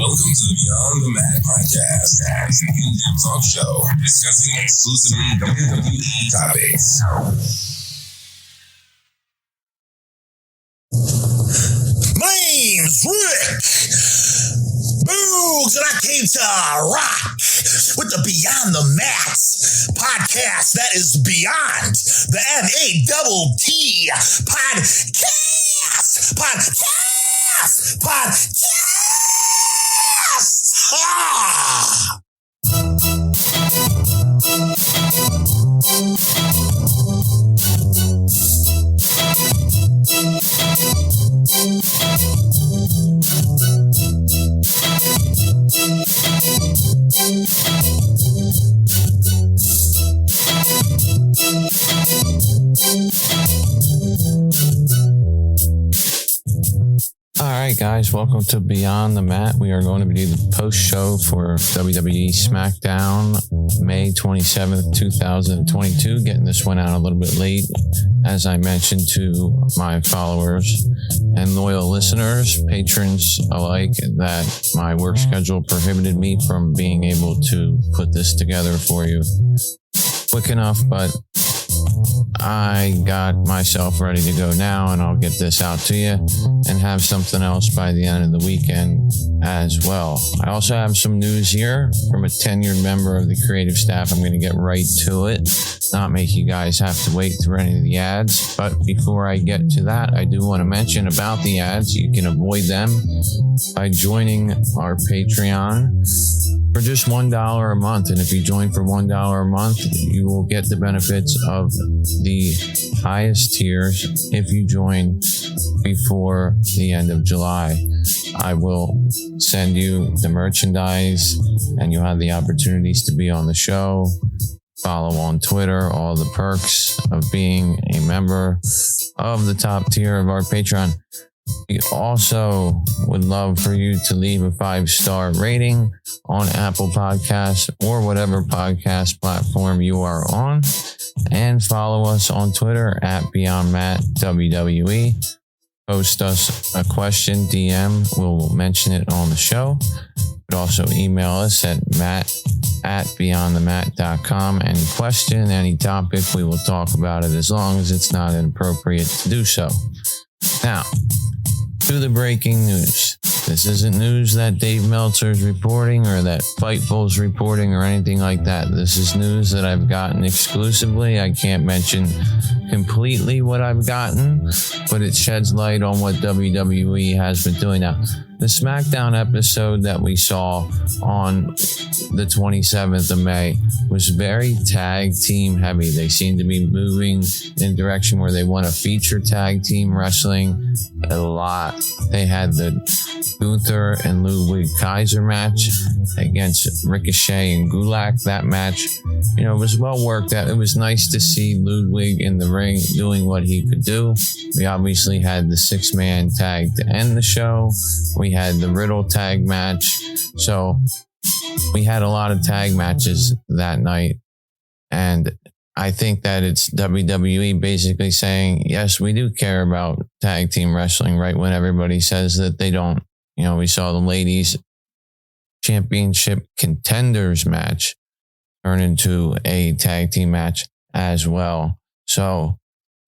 Welcome to the Beyond the Mat podcast, an in-depth talk show discussing exclusively WWE topics. My name's Rick Boogs, and I came to rock with the Beyond the Mat podcast that is beyond the M-A-T-T podcast. Ah! Alright guys, welcome to Beyond the Mat. We are going to be doing the post show for WWE Smackdown, May 27th, 2022. Getting this one out a little bit late, as I mentioned to my followers and loyal listeners, patrons alike, that my work schedule prohibited me from being able to put this together for you quick enough, but I got myself ready to go now, and I'll get this out to you and have something else by the end of the weekend as well. I also have some news here from a tenured member of the creative staff. I'm going to get right to it, not make you guys have to wait through any of the ads. But before I get to that, I do want to mention about the ads. You can avoid them by joining our Patreon for just $1 a month. And if you join for $1 a month, you will get the benefits of the highest tiers if you join before the end of July. I will send you the merchandise, and you'll have the opportunities to be on the show, follow on Twitter, all the perks of being a member of the top tier of our Patreon. We also would love for you to leave a 5-star rating on Apple Podcasts or whatever podcast platform you are on, and follow us on Twitter at BeyondMattWWE. Post us a question, DM, we'll mention it on the show. But also email us at matt@beyondthemat.com. Any question, any topic, we will talk about it as long as it's not inappropriate to do so. Now, to the breaking news. This isn't news that Dave Meltzer's reporting or that Fightful's reporting or anything like that. This is news that I've gotten exclusively. I can't mention completely what I've gotten, but it sheds light on what WWE has been doing now. The SmackDown episode that we saw on the 27th of May was very tag team heavy. They seem to be moving in a direction where they want to feature tag team wrestling a lot. They had the Gunther and Luba Kaiser match against Ricochet and Gulak. That match, it was well worked out. It was nice to see Ludwig in the ring doing what he could do. We obviously had the 6-man tag to end the show. We had the Riddle tag match. So we had a lot of tag matches that night. And I think that it's WWE basically saying, yes, we do care about tag team wrestling, right when everybody says that they don't. We saw the ladies championship contenders match turn into a tag team match as well. So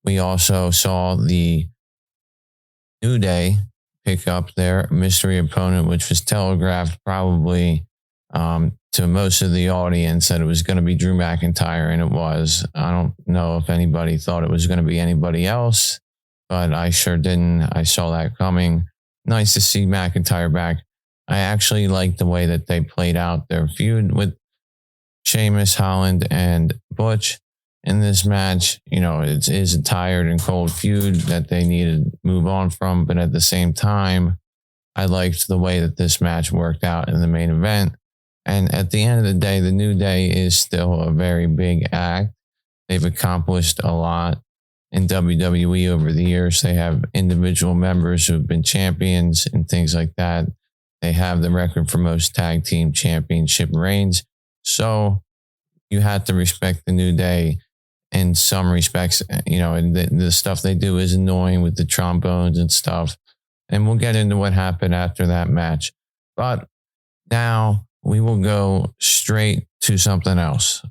we also saw the New Day pick up their mystery opponent, which was telegraphed probably to most of the audience that it was going to be Drew McIntyre, and it was. I don't know if anybody thought it was going to be anybody else, but I sure didn't. I saw that coming. Nice to see McIntyre back. I actually like the way that they played out their feud with Sheamus, Holland, and Butch in this match. It is a tired and cold feud that they needed to move on from, but at the same time, I liked the way that this match worked out in the main event. And at the end of the day, the New Day is still a very big act. They've accomplished a lot in WWE over the years. They have individual members who have been champions and things like that. They have the record for most tag team championship reigns. So you have to respect the New Day in some respects. And the stuff they do is annoying with the trombones and stuff. And we'll get into what happened after that match. But Now we will go straight to something else.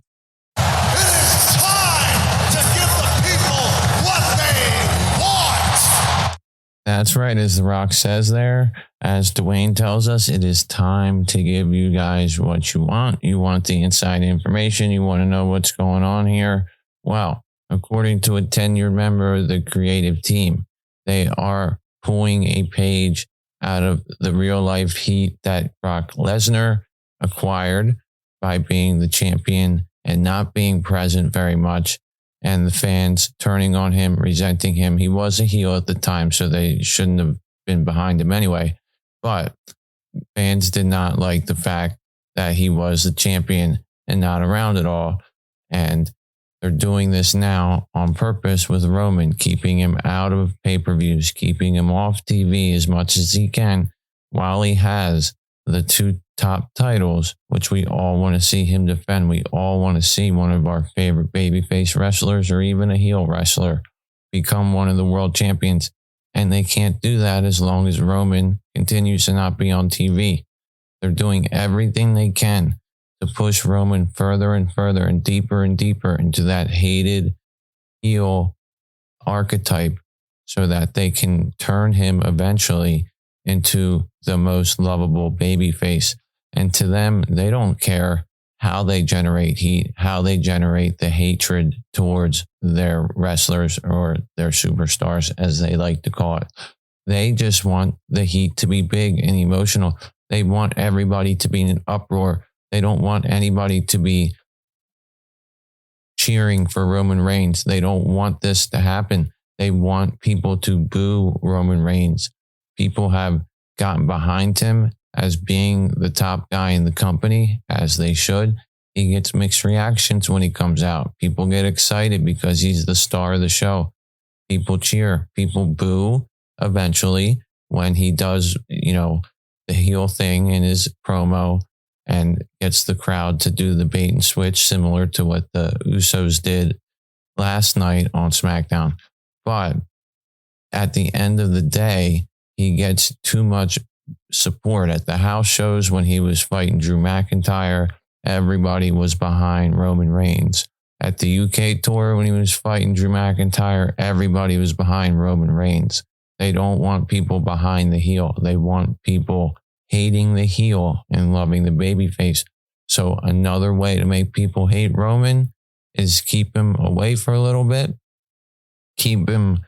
It is time to give the people what they want. That's right, as The Rock says there. As Dwayne tells us, it is time to give you guys what you want. You want the inside information. You want to know what's going on here. Well, according to a tenured member of the creative team, they are pulling a page out of the real life heat that Brock Lesnar acquired by being the champion and not being present very much, and the fans turning on him, resenting him. He was a heel at the time, so they shouldn't have been behind him anyway. But fans did not like the fact that he was the champion and not around at all. And they're doing this now on purpose with Roman, keeping him out of pay-per-views, keeping him off TV as much as he can while he has the two top titles, which we all want to see him defend. We all want to see one of our favorite babyface wrestlers or even a heel wrestler become one of the world champions. And they can't do that as long as Roman continues to not be on TV. They're doing everything they can to push Roman further and further and deeper into that hated heel archetype so that they can turn him eventually into the most lovable babyface. And to them, they don't care how they generate heat, how they generate the hatred towards their wrestlers or their superstars, as they like to call it. They just want the heat to be big and emotional. They want everybody to be in an uproar. They don't want anybody to be cheering for Roman Reigns. They don't want this to happen. They want people to boo Roman Reigns. People have gotten behind him as being the top guy in the company, as they should. He gets mixed reactions when he comes out. People get excited because he's the star of the show. People cheer. People boo eventually when he does, the heel thing in his promo and gets the crowd to do the bait and switch, similar to what the Usos did last night on SmackDown. But at the end of the day, he gets too much support. At the house shows when he was fighting Drew McIntyre, everybody was behind Roman Reigns. At the UK tour, when he was fighting Drew McIntyre, everybody was behind Roman Reigns. They don't want people behind the heel. They want people hating the heel and loving the babyface. So another way to make people hate Roman is keep him away for a little bit. Keep him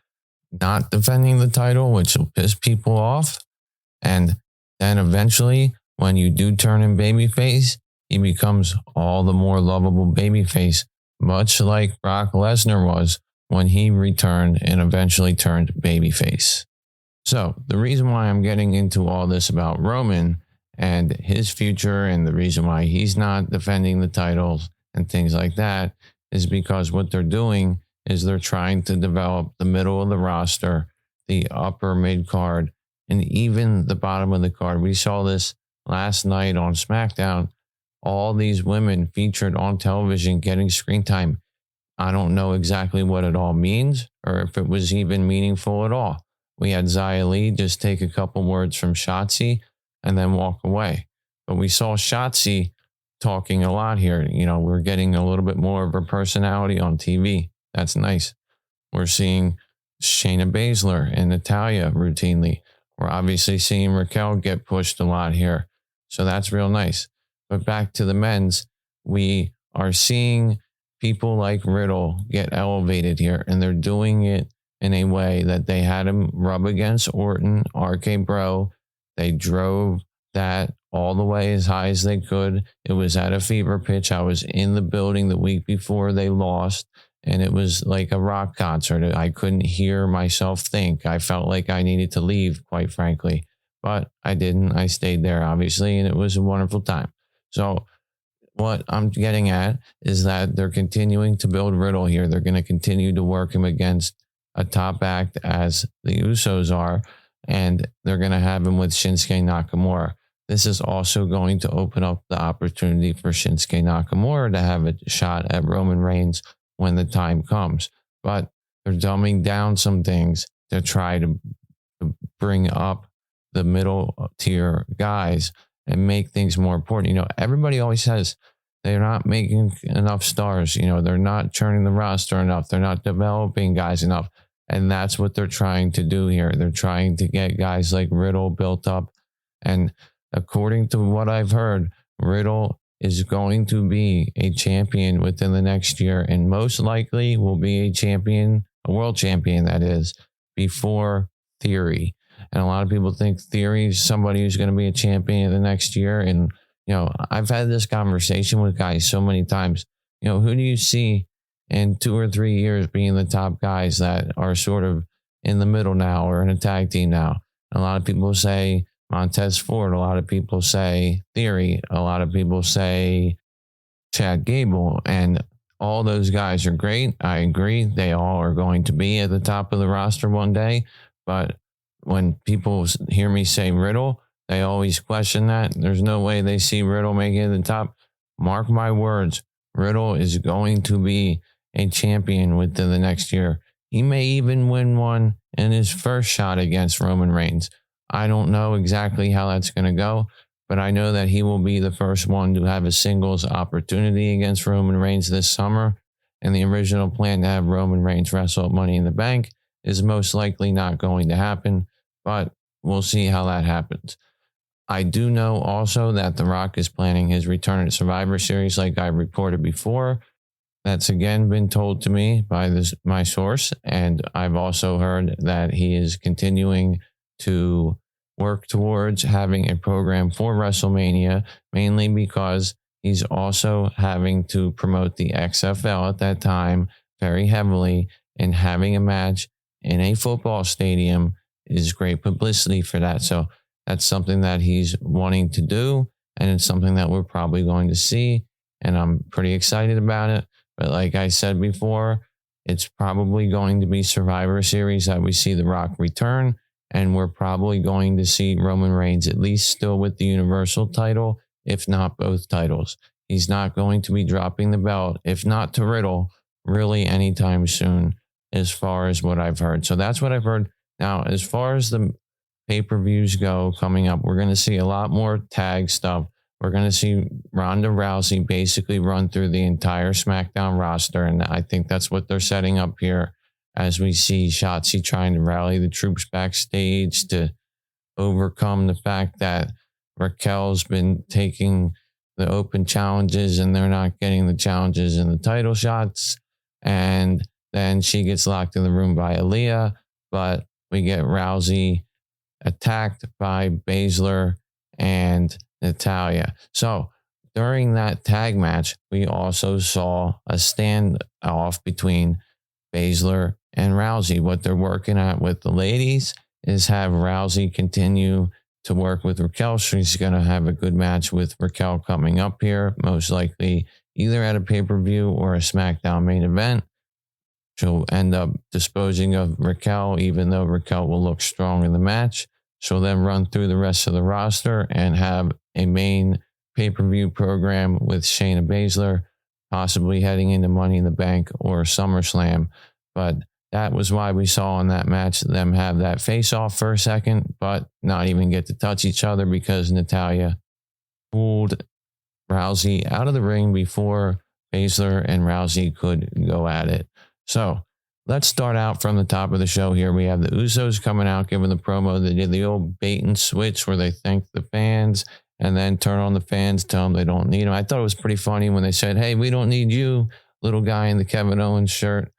not defending the title, which will piss people off. And then eventually, when you do turn him babyface, he becomes all the more lovable babyface, much like Brock Lesnar was when he returned and eventually turned babyface. So the reason why I'm getting into all this about Roman and his future and the reason why he's not defending the titles and things like that is because what they're doing is they're trying to develop the middle of the roster, the upper mid card, and even the bottom of the card. We saw this last night on SmackDown. All these women featured on television getting screen time. I don't know exactly what it all means or if it was even meaningful at all. We had Xia Li just take a couple words from Shotzi and then walk away. But we saw Shotzi talking a lot here. We're getting a little bit more of her personality on TV. That's nice. We're seeing Shayna Baszler and Natalya routinely. We're obviously seeing Raquel get pushed a lot here. So that's real nice. But back to the men's, we are seeing people like Riddle get elevated here, and they're doing it in a way that they had him rub against Orton, RK Bro. They drove that all the way as high as they could. It was at a fever pitch. I was in the building the week before they lost, and it was like a rock concert. I couldn't hear myself think. I felt like I needed to leave, quite frankly. But I didn't. I stayed there, obviously, and it was a wonderful time. So what I'm getting at is that they're continuing to build Riddle here. They're going to continue to work him against a top act as the Usos are, and they're going to have him with Shinsuke Nakamura. This is also going to open up the opportunity for Shinsuke Nakamura to have a shot at Roman Reigns when the time comes. But they're dumbing down some things to try to bring up the middle tier guys. and make things more important. Everybody always says they're not making enough stars. They're not churning the roster enough. They're not developing guys enough. And that's what they're trying to do here. They're trying to get guys like Riddle built up. And according to what I've heard, Riddle is going to be a champion within the next year, and most likely will be a world champion, that is, before Theory. And a lot of people think Theory is somebody who's going to be a champion the next year. And, I've had this conversation with guys so many times. Who do you see in 2 or 3 years being the top guys that are sort of in the middle now or in a tag team now? A lot of people say Montez Ford. A lot of people say Theory. A lot of people say Chad Gable. And all those guys are great. I agree. They all are going to be at the top of the roster one day. But when people hear me say Riddle, they always question that. There's no way they see Riddle making it to the top. Mark my words, Riddle is going to be a champion within the next year. He may even win one in his first shot against Roman Reigns. I don't know exactly how that's going to go, but I know that he will be the first one to have a singles opportunity against Roman Reigns this summer. And the original plan to have Roman Reigns wrestle at Money in the Bank is most likely not going to happen, but we'll see how that happens. I do know also that The Rock is planning his return at Survivor Series, like I reported before. That's again been told to me by my source. And I've also heard that he is continuing to work towards having a program for WrestleMania, mainly because he's also having to promote the XFL at that time very heavily, and having a match in a football stadium is great publicity for that. So that's something that he's wanting to do, and it's something that we're probably going to see, and I'm pretty excited about it. But like I said before, it's probably going to be Survivor Series that we see The Rock return, and we're probably going to see Roman Reigns at least still with the Universal title, if not both titles. He's not going to be dropping the belt, if not to Riddle, really anytime soon, as far as what I've heard. So that's what I've heard. Now, as far as the pay-per-views go coming up, we're going to see a lot more tag stuff. We're going to see Ronda Rousey basically run through the entire SmackDown roster, and I think that's what they're setting up here, as we see Shotzi trying to rally the troops backstage to overcome the fact that Raquel's been taking the open challenges and they're not getting the challenges in the title shots. And then she gets locked in the room by Aaliyah, but we get Rousey attacked by Baszler and Natalya. So during that tag match, we also saw a standoff between Baszler and Rousey. What they're working at with the ladies is have Rousey continue to work with Raquel. She's going to have a good match with Raquel coming up here, most likely either at a pay-per-view or a SmackDown main event. She'll end up disposing of Raquel, even though Raquel will look strong in the match. She'll then run through the rest of the roster and have a main pay-per-view program with Shayna Baszler, possibly heading into Money in the Bank or SummerSlam. But that was why we saw in that match them have that face-off for a second, but not even get to touch each other because Natalya pulled Rousey out of the ring before Baszler and Rousey could go at it. So let's start out from the top of the show here. We have the Usos coming out, giving the promo. They did the old bait and switch where they thank the fans and then turn on the fans, tell them they don't need them. I thought it was pretty funny when they said, "Hey, we don't need you, little guy in the Kevin Owens shirt."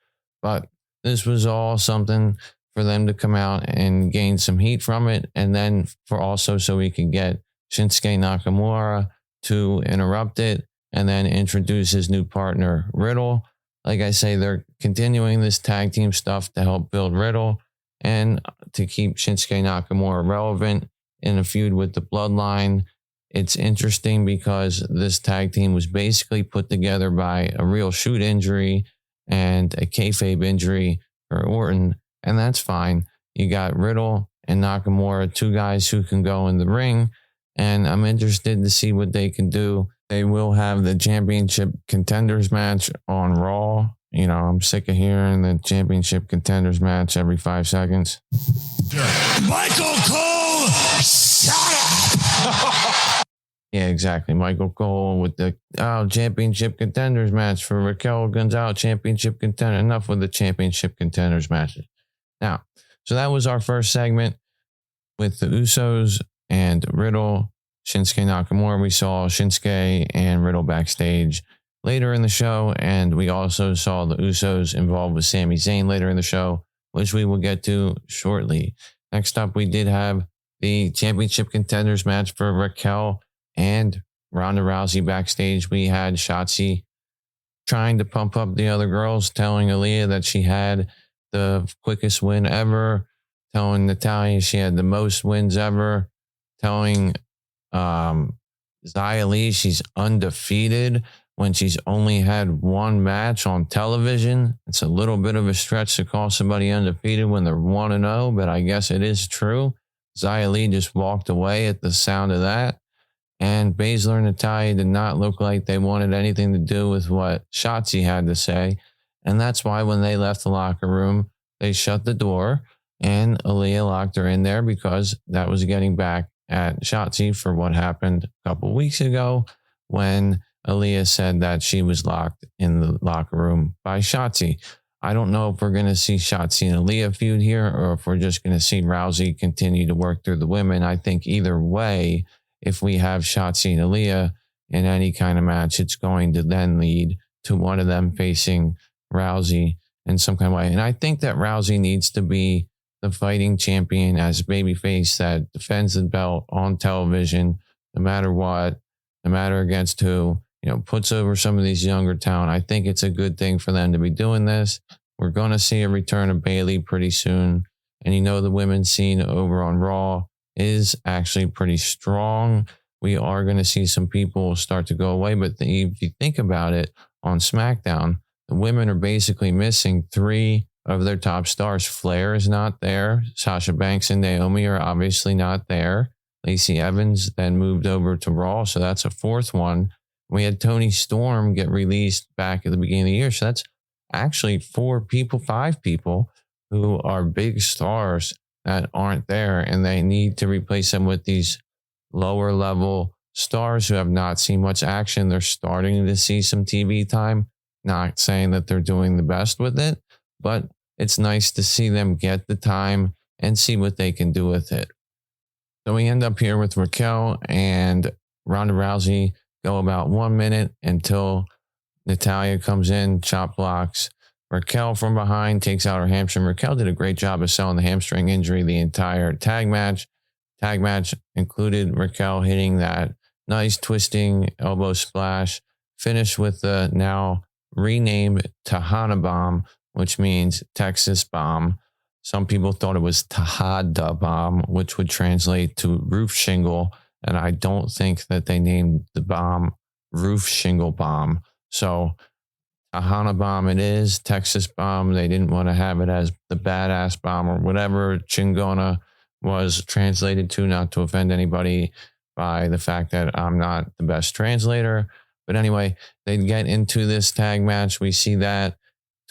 But this was all something for them to come out and gain some heat from it. And then for also so we could get Shinsuke Nakamura to interrupt it and then introduce his new partner, Riddle. Like I say, they're continuing this tag team stuff to help build Riddle and to keep Shinsuke Nakamura relevant in a feud with the Bloodline. It's interesting because this tag team was basically put together by a real shoot injury and a kayfabe injury for Orton, and that's fine. You got Riddle and Nakamura, two guys who can go in the ring, and I'm interested to see what they can do. They will have the championship contenders match on Raw. You know, I'm sick of hearing the championship contenders match every 5 seconds. Michael Cole, shut up! Yeah, exactly. Michael Cole with the championship contenders match for Raquel Gonzalez, championship contender. Enough with the championship contenders matches. Now, so that was our first segment with the Usos and Riddle, Shinsuke Nakamura. We saw Shinsuke and Riddle backstage later in the show, and we also saw the Usos involved with Sami Zayn later in the show, which we will get to shortly. Next up, we did have the championship contenders match for Raquel and Ronda Rousey backstage. We had Shotzi trying to pump up the other girls, telling Aaliyah that she had the quickest win ever, telling Natalya she had the most wins ever, telling Xia Li she's undefeated when she's only had one match on television. It's a little bit of a stretch to call somebody undefeated when they're 1-0, but I guess it is true. Xia Li just walked away at the sound of that. And Baszler and Natalya did not look like they wanted anything to do with what Shotzi had to say. And that's why when they left the locker room, they shut the door and Aaliyah locked her in there because that was getting back at Shotzi for what happened a couple weeks ago when Aaliyah said that she was locked in the locker room by Shotzi. I don't know if we're going to see Shotzi and Aaliyah feud here or if we're just going to see Rousey continue to work through the women. I think either way, if we have Shotzi and Aaliyah in any kind of match, it's going to then lead to one of them facing Rousey in some kind of way. And I think that Rousey needs to be the fighting champion as a babyface that defends the belt on television, no matter what, no matter against who, puts over some of these younger talent. I think it's a good thing for them to be doing this. We're going to see a return of Bayley pretty soon. And the women's scene over on Raw is actually pretty strong. We are going to see some people start to go away. But if you think about it, on SmackDown, the women are basically missing 3 of their top stars. Flair is not there. Sasha Banks and Naomi are obviously not there. Lacey Evans then moved over to Raw, so that's a 4th one. We had Toni Storm get released back at the beginning of the year. So that's actually 5 people who are big stars that aren't there, and they need to replace them with these lower level stars who have not seen much action. They're starting to see some TV time. Not saying that they're doing the best with it, but it's nice to see them get the time and see what they can do with it. So we end up here with Raquel and Ronda Rousey go about 1 minute until Natalya comes in, chop blocks Raquel from behind, takes out her hamstring. Raquel did a great job of selling the hamstring injury the entire tag match. Tag match included Raquel hitting that nice twisting elbow splash, finished with the now renamed Tejana Bomb, which means Texas Bomb. Some people thought it was Tejada Bomb, which would translate to roof shingle. And I don't think that they named the bomb Roof Shingle Bomb. So Tejana Bomb it is, Texas Bomb. They didn't want to have it as the Badass Bomb or whatever Chingona was translated to, not to offend anybody by the fact that I'm not the best translator. But anyway, they get into this tag match. We see that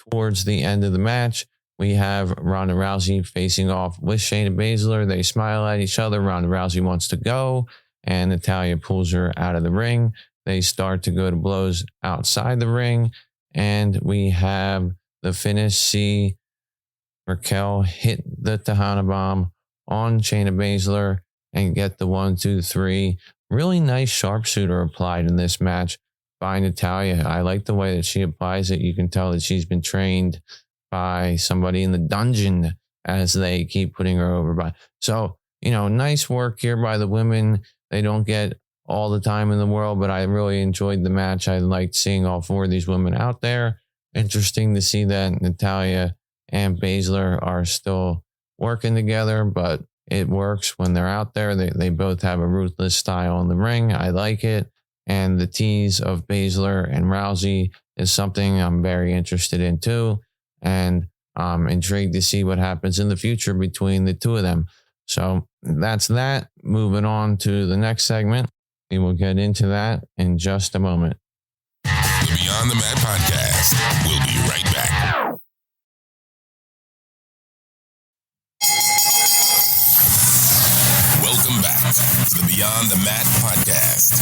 towards the end of the match, we have Ronda Rousey facing off with Shayna Baszler. They smile at each other. Ronda Rousey wants to go, and Natalya pulls her out of the ring. They start to go to blows outside the ring, and we have the finish. See Raquel hit the Tejana Bomb on Shayna Baszler and get the 1, 2, 3. Really nice sharpshooter applied in this match by Natalya. I like the way that she applies it. You can tell that she's been trained by somebody in the dungeon as they keep putting her over by. So, nice work here by the women. They don't get all the time in the world, but I really enjoyed the match. I liked seeing all 4 of these women out there. Interesting to see that Natalya and Baszler are still working together, but it works when they're out there. They both have a ruthless style in the ring. I like it. And the tease of Baszler and Rousey is something I'm very interested in too. And I'm intrigued to see what happens in the future between the two of them. So that's that. Moving on to the next segment. We will get into that in just a moment. The Beyond the Mat Podcast. We'll be right back. Welcome back for the Beyond the Mat podcast.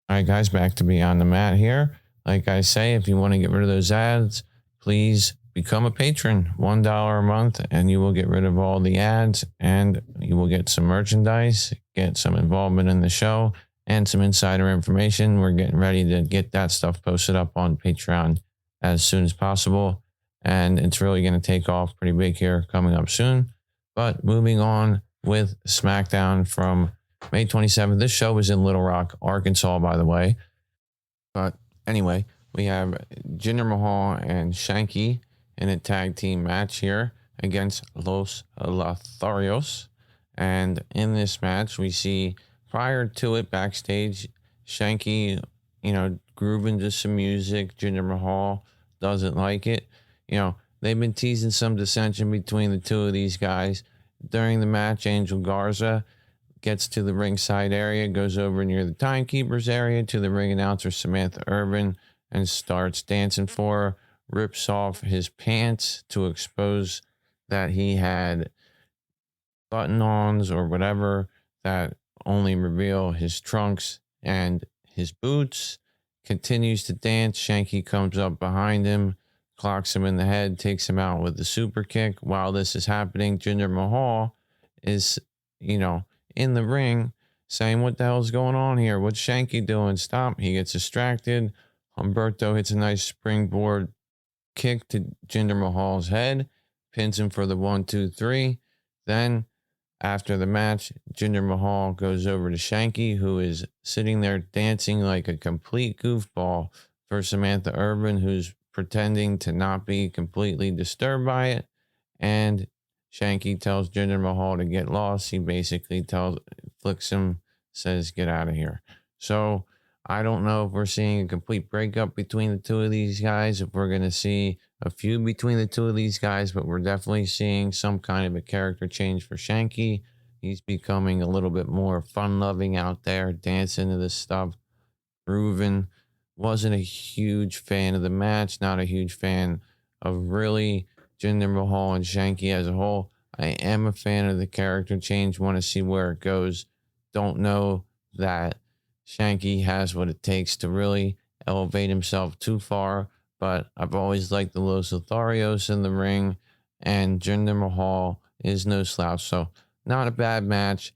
All right, guys, back to Beyond the Mat here. Like I say, if you want to get rid of those ads, please become a patron. $1 a month, and you will get rid of all the ads, and you will get some merchandise, get some involvement in the show, and some insider information. We're getting ready to get that stuff posted up on Patreon as soon as possible, and it's really going to take off pretty big here coming up soon. But moving on with SmackDown from May 27th. This show was in Little Rock, Arkansas, by the way. But anyway, we have Jinder Mahal and Shanky in a tag team match here against Los Lotharios. And in this match, we see prior to it backstage, Shanky, grooving to some music. Jinder Mahal doesn't like it. They've been teasing some dissension between the two of these guys. During the match, Angel Garza gets to the ringside area, goes over near the timekeeper's area to the ring announcer Samantha Urban and starts dancing for her, rips off his pants to expose that he had button-ons or whatever that only reveal his trunks and his boots, continues to dance. Shanky comes up behind him, clocks him in the head, takes him out with the super kick. While this is happening, Jinder Mahal is, in the ring saying, what the hell's going on here? What's Shanky doing? Stop. He gets distracted. Humberto hits a nice springboard kick to Jinder Mahal's head, pins him for the 1-2-3. Then after the match, Jinder Mahal goes over to Shanky, who is sitting there dancing like a complete goofball for Samantha Urban, who's pretending to not be completely disturbed by it. And Shanky tells Jinder Mahal to get lost. He basically flicks him, says, get out of here. So I don't know if we're seeing a complete breakup between the two of these guys, if we're going to see a feud between the two of these guys, but we're definitely seeing some kind of a character change for Shanky. He's becoming a little bit more fun-loving out there, dancing to this stuff, grooving. Wasn't a huge fan of the match, not a huge fan of really Jinder Mahal and Shanky as a whole. I am a fan of the character change, want to see where it goes. Don't know that Shanky has what it takes to really elevate himself too far, but I've always liked the Los Lotharios in the ring, and Jinder Mahal is no slouch. So not a bad match,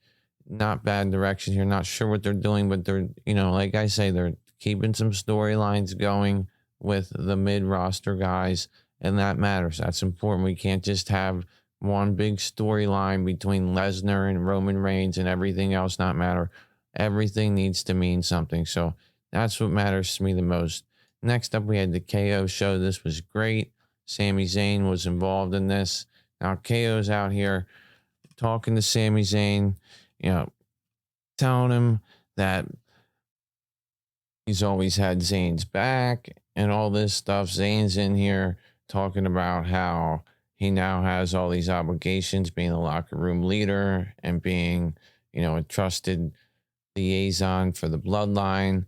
not bad direction here. Not sure what they're doing, but they're, like I say, they're keeping some storylines going with the mid-roster guys, and that matters. That's important. We can't just have one big storyline between Lesnar and Roman Reigns and everything else not matter. Everything needs to mean something. So that's what matters to me the most. Next up, we had the KO show. This was great. Sami Zayn was involved in this. Now, KO's out here talking to Sami Zayn, telling him that he's always had Zayn's back and all this stuff. Zayn's in here talking about how he now has all these obligations, being the locker room leader and being, a trusted liaison for the bloodline.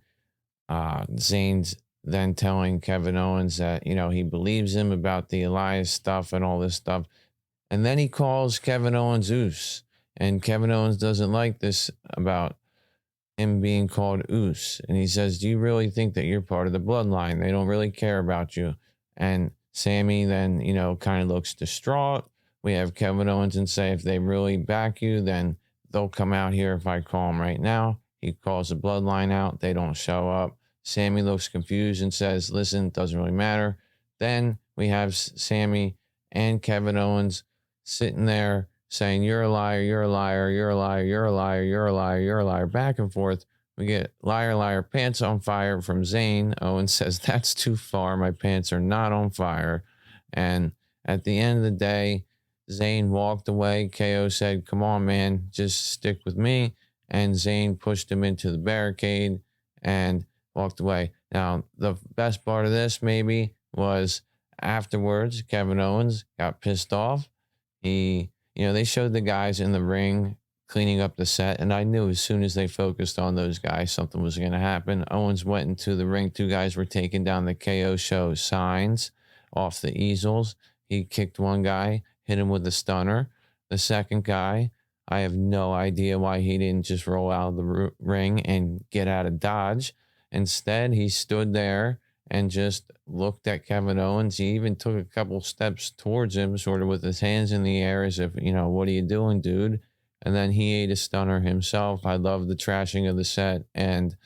Zayn's then telling Kevin Owens that, he believes him about the Elias stuff and all this stuff. And then he calls Kevin Owens Oos. And Kevin Owens doesn't like this about him being called Oos. And he says, do you really think that you're part of the bloodline? They don't really care about you. And Sammy then, kind of looks distraught. We have Kevin Owens and say, if they really back you, then they'll come out here if I call them right now. He calls the bloodline out. They don't show up. Sammy looks confused and says, listen, it doesn't really matter. Then we have Sammy and Kevin Owens sitting there saying, you're a liar, you're a liar, you're a liar, you're a liar, you're a liar, you're a liar, back and forth. We get liar, liar, pants on fire from Zayn. Owens says, that's too far. My pants are not on fire. And at the end of the day, Zayn walked away. KO said, come on, man, just stick with me. And Zayn pushed him into the barricade and walked away. Now, the best part of this maybe was afterwards, Kevin Owens got pissed off. They showed the guys in the ring cleaning up the set, and I knew as soon as they focused on those guys, something was going to happen. Owens went into the ring. Two guys were taking down the KO show signs off the easels. He kicked one guy, hit him with a stunner. The second guy, I have no idea why he didn't just roll out of the ring and get out of Dodge. Instead, he stood there and just looked at Kevin Owens. He even took a couple steps towards him, sort of with his hands in the air as if, what are you doing, dude? And then he ate a stunner himself. I love the trashing of the set and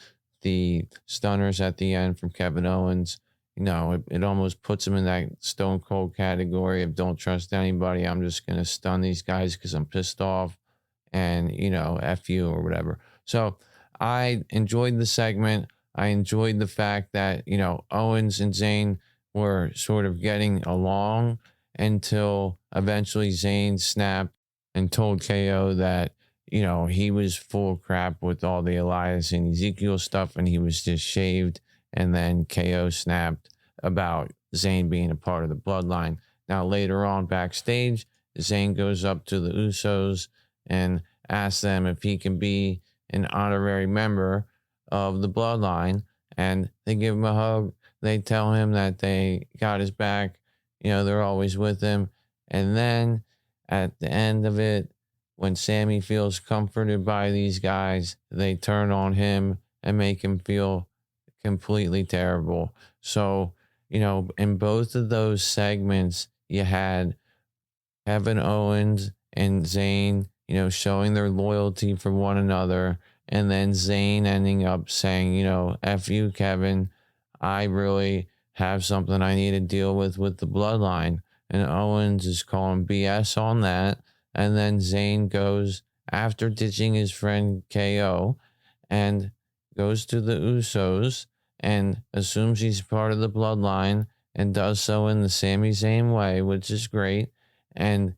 the stunners at the end from Kevin Owens. It almost puts him in that Stone Cold category of don't trust anybody. I'm just going to stun these guys because I'm pissed off and, F you or whatever. So I enjoyed the segment. I enjoyed the fact that, Owens and Zayn were sort of getting along until eventually Zayn snapped and told KO that, he was full of crap with all the Elias and Ezekiel stuff and he was just shaved. And then KO snapped about Zayn being a part of the bloodline. Now, later on backstage, Zayn goes up to the Usos and asks them if he can be an honorary member of the bloodline. And they give him a hug. They tell him that they got his back. They're always with him. And then at the end of it, when Sammy feels comforted by these guys, they turn on him and make him feel completely terrible. So, in both of those segments, you had Kevin Owens and Zayn, showing their loyalty for one another. And then Zayn ending up saying, F you, Kevin. I really have something I need to deal with the bloodline. And Owens is calling BS on that. And then Zayn goes after ditching his friend KO and goes to the Usos and assumes he's part of the bloodline and does so in the Sami Zayn way, which is great. And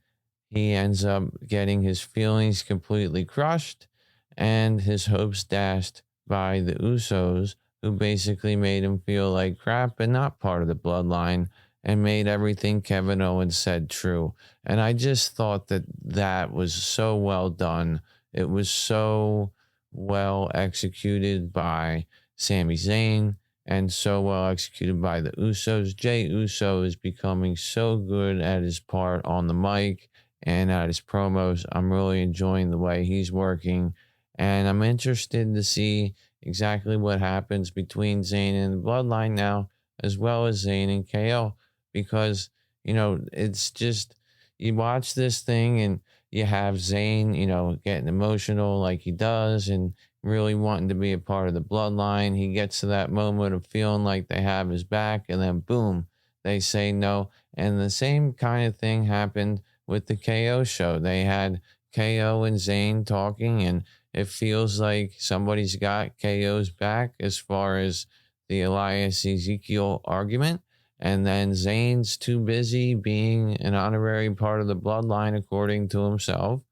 he ends up getting his feelings completely crushed and his hopes dashed by the Usos, who basically made him feel like crap and not part of the bloodline and made everything Kevin Owens said true. And I just thought that was so well done. It was so well executed by Sami Zayn and so well executed by the Usos. Jey Uso is becoming so good at his part on the mic and at his promos. I'm really enjoying the way he's working. And I'm interested to see exactly what happens between Zayn and the bloodline now, as well as Zayn and KO. Because, it's just, you watch this thing and you have Zayn, getting emotional like he does and really wanting to be a part of the bloodline. He gets to that moment of feeling like they have his back and then boom, they say no. And the same kind of thing happened with the KO show. They had KO and Zayn talking and it feels like somebody's got KO's back as far as the Elias Ezekiel argument. And then Zayn's too busy being an honorary part of the bloodline, according to himself.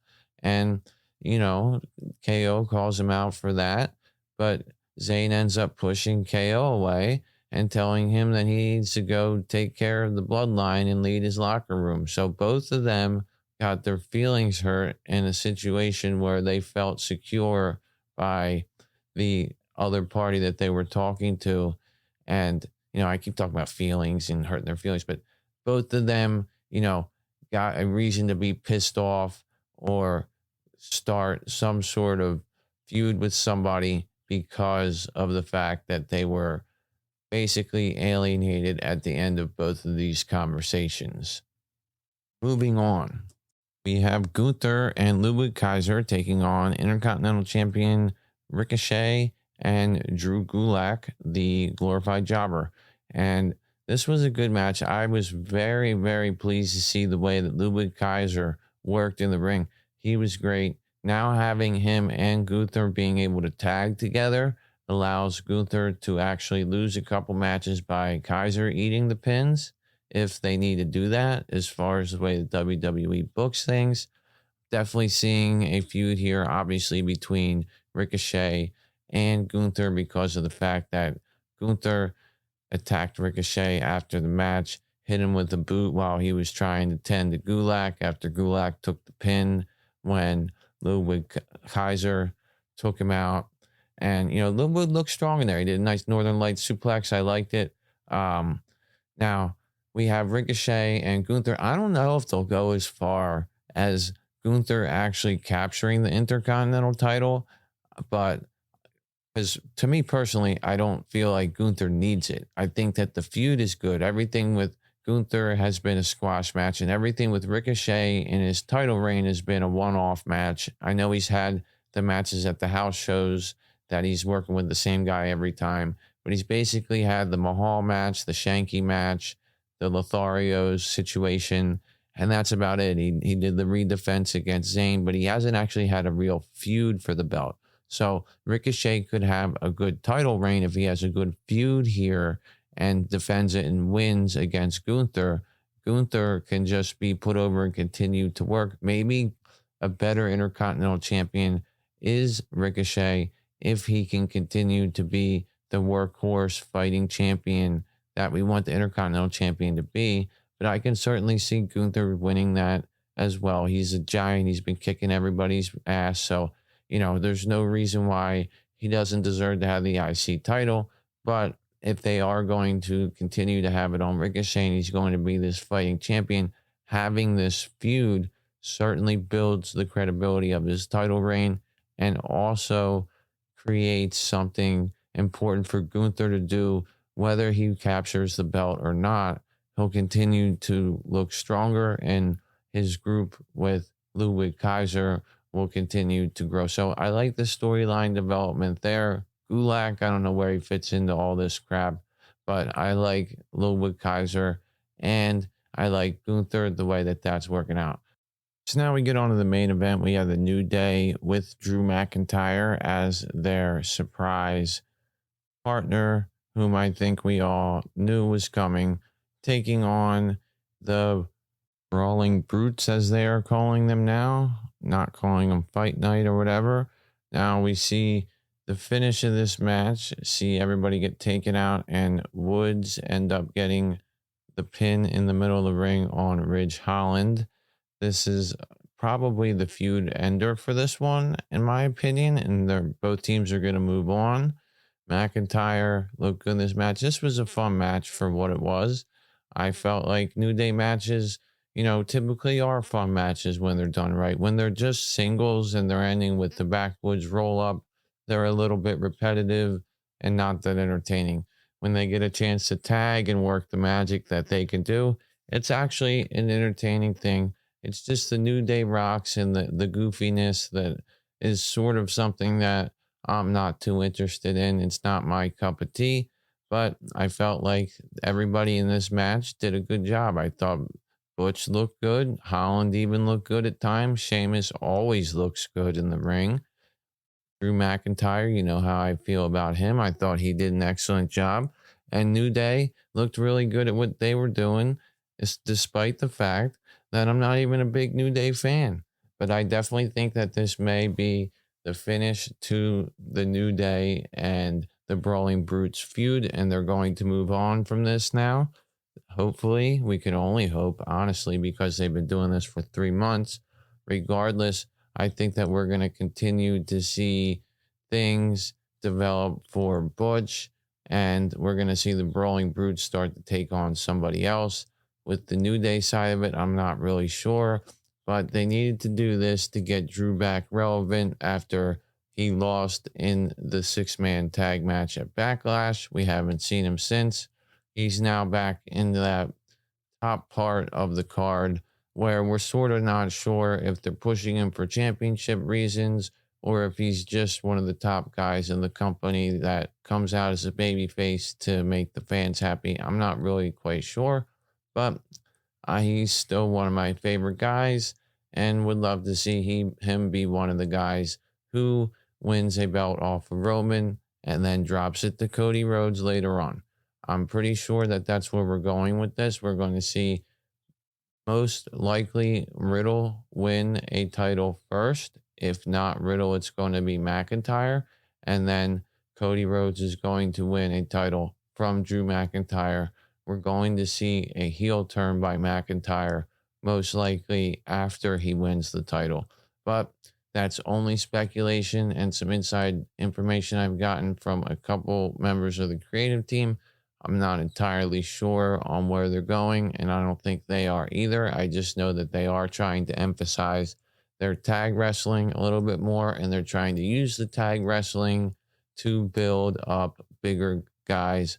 And, KO calls him out for that. But Zayn ends up pushing KO away and telling him that he needs to go take care of the bloodline and lead his locker room. So both of them got their feelings hurt in a situation where they felt secure by the other party that they were talking to. And I keep talking about feelings and hurting their feelings, but both of them, got a reason to be pissed off or start some sort of feud with somebody because of the fact that they were basically alienated at the end of both of these conversations. Moving on, we have Gunther and Luba Kaiser taking on Intercontinental Champion Ricochet and Drew Gulak, the glorified jobber. And this was a good match. I was very, very pleased to see the way that Luba Kaiser worked in the ring. He was great. Now having him and Gunther being able to tag together allows Gunther to actually lose a couple matches by Kaiser eating the pins if they need to do that, as far as the way the WWE books things. Definitely seeing a feud here, obviously, between Ricochet and Gunther because of the fact that Gunther attacked Ricochet after the match, hit him with a boot while he was trying to tend to Gulak after Gulak took the pin when Luba Kaiser took him out. And, Luba looked strong in there. He did a nice Northern Lights suplex. I liked it. Now, we have Ricochet and Gunther. I don't know if they'll go as far as Gunther actually capturing the Intercontinental title, but because to me personally, I don't feel like Gunther needs it. I think that the feud is good. Everything with Gunther has been a squash match, and everything with Ricochet in his title reign has been a one-off match. I know he's had the matches at the house shows that he's working with the same guy every time, but he's basically had the Mahal match, the Shanky match, the Lotharios situation, and that's about it. He did the redefense against Zayn, but he hasn't actually had a real feud for the belt. So Ricochet could have a good title reign if he has a good feud here and defends it and wins against Gunther. Gunther can just be put over and continue to work. Maybe a better Intercontinental champion is Ricochet if he can continue to be the workhorse fighting champion that we want the Intercontinental champion to be. But I can certainly see Gunther winning that as well. He's a giant. He's been kicking everybody's ass. So, there's no reason why he doesn't deserve to have the IC title. But if they are going to continue to have it on Ricochet and he's going to be this fighting champion, having this feud certainly builds the credibility of his title reign and also creates something important for Gunther to do. Whether he captures the belt or not, he'll continue to look stronger, and his group with Luba, Kaiser will continue to grow. So I like the storyline development there. Gulak, I don't know where he fits into all this crap, but I like Luba, Kaiser, and I like Gunther, the way that that's working out. So now we get on to the main event. We have the New Day with Drew McIntyre as their surprise partner, whom I think we all knew was coming, taking on the Brawling Brutes, as they are calling them now, not calling them Fight Night or whatever. Now we see the finish of this match, see everybody get taken out, and Woods end up getting the pin in the middle of the ring on Ridge Holland. This is probably the feud ender for this one, in my opinion, and both teams are going to move on. McIntyre looked good in this match. This was a fun match for what it was. I felt like New Day matches, typically are fun matches when they're done right. When they're just singles and they're ending with the backwoods roll up, they're a little bit repetitive and not that entertaining. When they get a chance to tag and work the magic that they can do, it's actually an entertaining thing. It's just the New Day rocks and the goofiness that is sort of something that I'm not too interested in. It's not my cup of tea, but I felt like everybody in this match did a good job. I thought Butch looked good. Holland even looked good at times. Sheamus always looks good in the ring. Drew McIntyre, you know how I feel about him. I thought he did an excellent job. And New Day looked really good at what they were doing, despite the fact that I'm not even a big New Day fan. But I definitely think that this may be the finish to the New Day and the Brawling Brutes feud, and they're going to move on from this now. Hopefully, we can only hope, honestly, because they've been doing this for 3 months. Regardless, I think that we're going to continue to see things develop for Butch, and we're going to see the Brawling Brutes start to take on somebody else. With the New Day side of it, I'm not really sure, but they needed to do this to get Drew back relevant after he lost in the 6-man tag match at Backlash. We haven't seen him since. He's now back in that top part of the card where we're sort of not sure if they're pushing him for championship reasons or if he's just one of the top guys in the company that comes out as a babyface to make the fans happy. I'm not really quite sure, but he's still one of my favorite guys and would love to see him be one of the guys who wins a belt off of Roman and then drops it to Cody Rhodes later on. I'm pretty sure that that's where we're going with this. We're going to see most likely Riddle win a title first. If not Riddle, it's going to be McIntyre. And then Cody Rhodes is going to win a title from Drew McIntyre. We're going to see a heel turn by McIntyre, most likely after he wins the title. But that's only speculation and some inside information I've gotten from a couple members of the creative team. I'm not entirely sure on where they're going, and I don't think they are either. I just know that they are trying to emphasize They're tag wrestling a little bit more, and they're trying to use the tag wrestling to build up bigger guys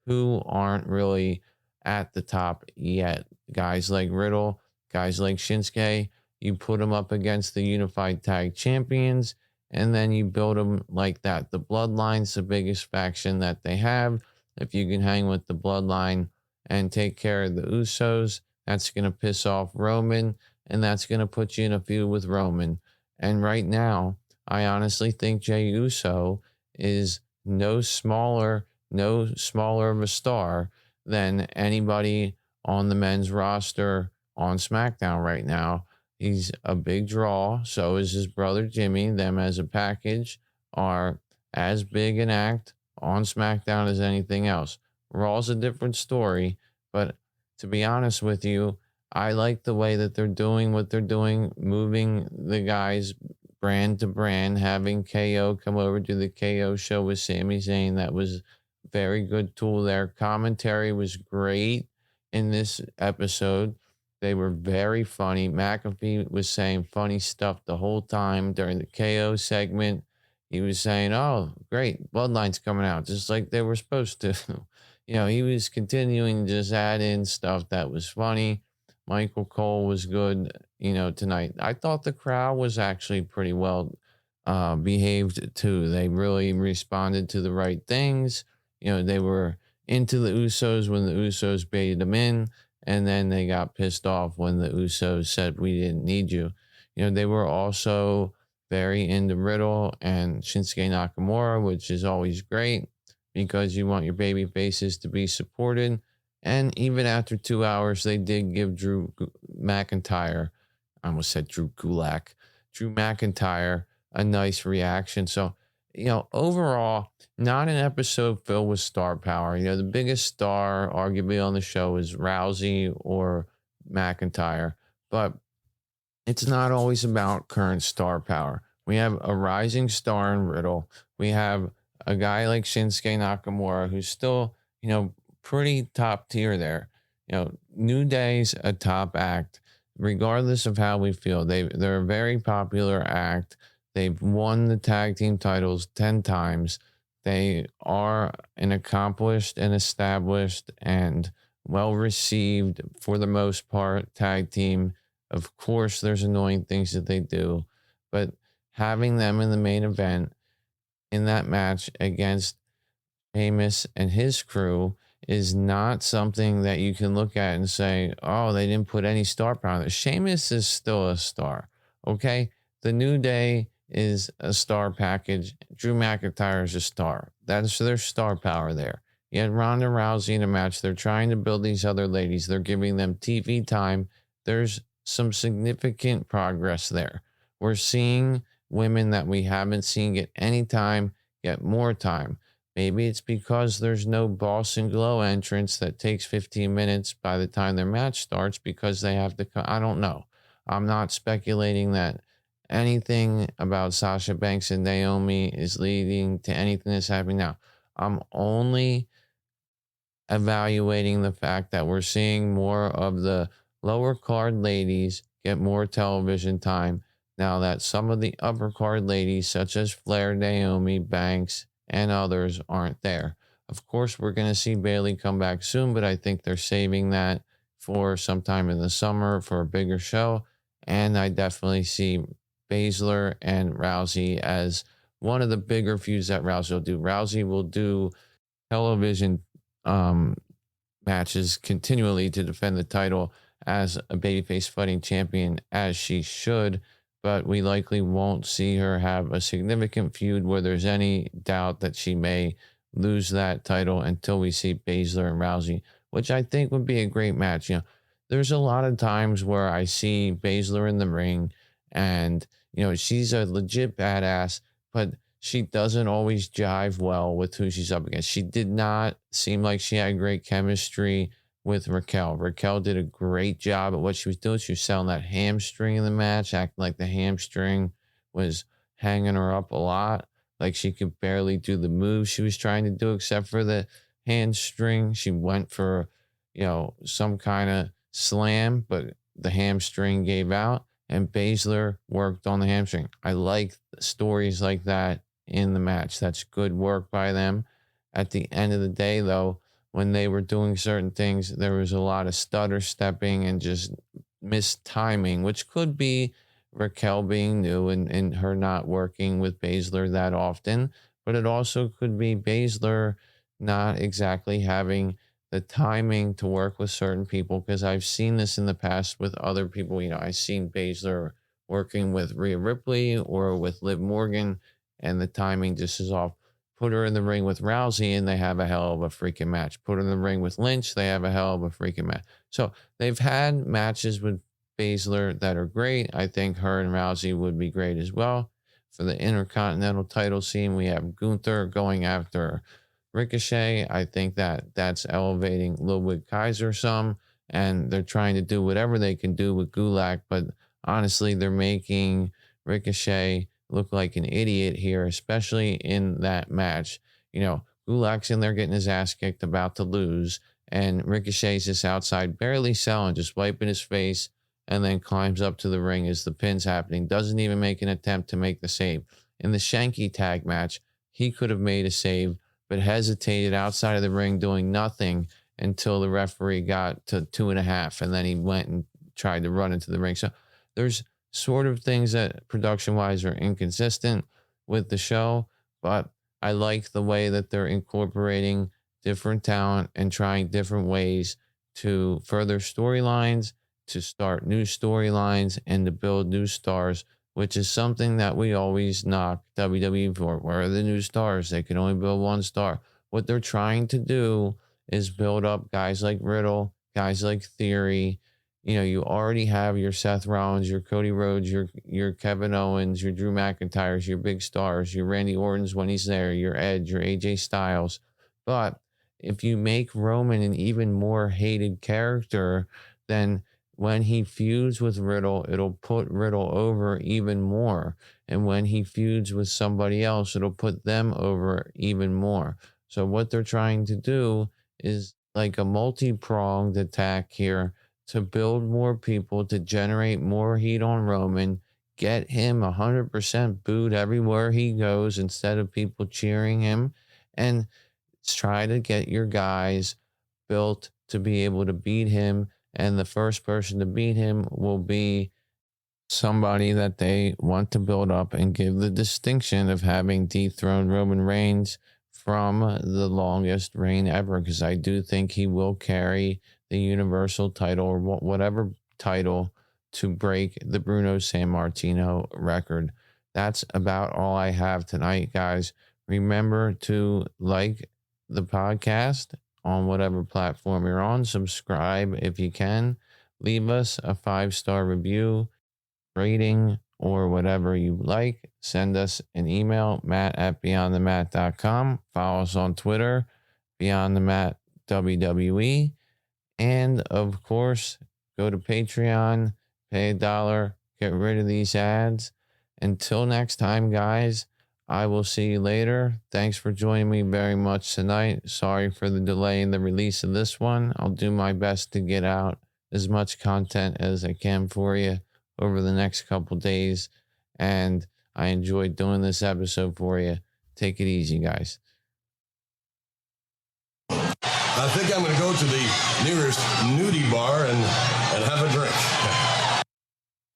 who aren't really at the top yet. Guys like Riddle, guys like Shinsuke, you put them up against the unified tag champions, and then you build them like that. The Bloodline's the biggest faction that they have. If you can hang with the Bloodline and take care of the Usos, that's going to piss off Roman, and that's going to put you in a feud with Roman. And right now, I honestly think Jey Uso is no smaller of a star than anybody on the men's roster on SmackDown right now. He's a big draw. So is his brother Jimmy. Them as a package are as big an act on SmackDown as anything else. Raw's a different story, but to be honest with you, I like the way that they're doing what they're doing, moving the guys brand to brand, having KO come over to the KO show with Sami Zayn. That was a very good tool there. Commentary was great in this episode. They were very funny. McAfee was saying funny stuff the whole time during the KO segment. He was saying, oh, great, Bloodline's coming out, just like they were supposed to. He was continuing to just add in stuff that was funny. Michael Cole was good, tonight. I thought the crowd was actually pretty well behaved, too. They really responded to the right things. They were into the Usos when the Usos baited them in, and then they got pissed off when the Usos said, we didn't need you. They were also very into Riddle and Shinsuke Nakamura, which is always great because you want your baby faces to be supported. And even after 2 hours, they did give Drew McIntyre, I almost said Drew Gulak, Drew McIntyre a nice reaction. So, overall, not an episode filled with star power. The biggest star arguably on the show is Rousey or McIntyre, but it's not always about current star power. We have a rising star in Riddle. We have a guy like Shinsuke Nakamura who's still, pretty top tier there. New Day's a top act, regardless of how we feel. They're a very popular act. They've won the tag team titles 10 times. They are an accomplished and established and well-received, for the most part, tag team. Of course, there's annoying things that they do, but having them in the main event in that match against Sheamus and his crew is not something that you can look at and say, oh, they didn't put any star power on it. Sheamus is still a star, okay? The New Day is a star package. Drew McIntyre is a star. That's their star power there. You had Ronda Rousey in a match. They're trying to build these other ladies. They're giving them TV time. There's some significant progress there. We're seeing women that we haven't seen get any time, get more time. Maybe it's because there's no Boss and Glow entrance that takes 15 minutes by the time their match starts because they have to I don't know. I'm not speculating that anything about Sasha Banks and Naomi is leading to anything that's happening now. I'm only evaluating the fact that we're seeing more of the lower card ladies get more television time now that some of the upper card ladies, such as Flair, Naomi, Banks, and others, aren't there. Of course, we're going to see Bayley come back soon, but I think they're saving that for sometime in the summer for a bigger show. And I definitely see Baszler and Rousey as one of the bigger feuds that Rousey will do. Rousey will do television matches continually to defend the title as a babyface fighting champion, as she should, but we likely won't see her have a significant feud where there's any doubt that she may lose that title until we see Baszler and Rousey, which I think would be a great match. There's a lot of times where I see Baszler in the ring and, she's a legit badass, but she doesn't always jive well with who she's up against. She did not seem like she had great chemistry with Raquel. Raquel did a great job at what she was doing. She was selling that hamstring in the match, acting like the hamstring was hanging her up a lot. Like she could barely do the moves she was trying to do except for the hamstring. She went for, some kind of slam, but the hamstring gave out. and Baszler worked on the hamstring. I like stories like that in the match. That's good work by them. At the end of the day, though, when they were doing certain things, there was a lot of stutter stepping and just mistiming, which could be Raquel being new and her not working with Baszler that often, but it also could be Baszler not exactly having the timing to work with certain people, because I've seen this in the past with other people. I've seen Baszler working with Rhea Ripley or with Liv Morgan, and the timing just is off. Put her in the ring with Rousey and they have a hell of a freaking match. Put her in the ring with Lynch, they have a hell of a freaking match. So they've had matches with Baszler that are great. I think her and Rousey would be great as well. For the Intercontinental title scene, we have Gunther going after Ricochet. I think that's elevating Ludwig Kaiser some, and they're trying to do whatever they can do with Gulak, but honestly, they're making Ricochet look like an idiot here, especially in that match. Gulak's in there getting his ass kicked, about to lose, and Ricochet's just outside barely selling, just wiping his face, and then climbs up to the ring as the pin's happening. Doesn't even make an attempt to make the save. In the Shanky tag match, he could have made a save, but hesitated outside of the ring doing nothing until the referee got to 2.5, and then he went and tried to run into the ring. So there's sort of things that production-wise are inconsistent with the show, but I like the way that they're incorporating different talent and trying different ways to further storylines, to start new storylines, and to build new stars, which is something that we always knock WWE for. Where are the new stars? They can only build one star. What they're trying to do is build up guys like Riddle, guys like Theory. You already have your Seth Rollins, your Cody Rhodes, your Kevin Owens, your Drew McIntyres, your big stars, your Randy Ortons when he's there, your Edge, your AJ Styles. But if you make Roman an even more hated character, then when he feuds with Riddle, it'll put Riddle over even more. And when he feuds with somebody else, it'll put them over even more. So what they're trying to do is like a multi-pronged attack here to build more people, to generate more heat on Roman, get him 100% booed everywhere he goes instead of people cheering him, and try to get your guys built to be able to beat him. And the first person to beat him will be somebody that they want to build up and give the distinction of having dethroned Roman Reigns from the longest reign ever, because I do think he will carry the Universal title or whatever title to break the Bruno Sammartino record. That's about all I have tonight, guys. Remember to like the podcast on whatever platform you're on. Subscribe if you can. Leave us a 5-star review, rating, or whatever you like. Send us an email, matt@beyondthemat.com. Follow us on Twitter, Beyond the Mat WWE. And of course, go to Patreon, pay $1, get rid of these ads. Until next time, guys, I will see you later. Thanks for joining me very much tonight. Sorry for the delay in the release of this one. I'll do my best to get out as much content as I can for you over the next couple days. And I enjoyed doing this episode for you. Take it easy, guys. I think I'm going to go to the nearest nudie bar and have a drink.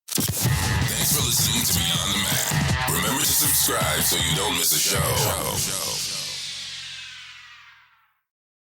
Thanks for listening to Beyond the Mat. Remember to subscribe so you don't miss a show.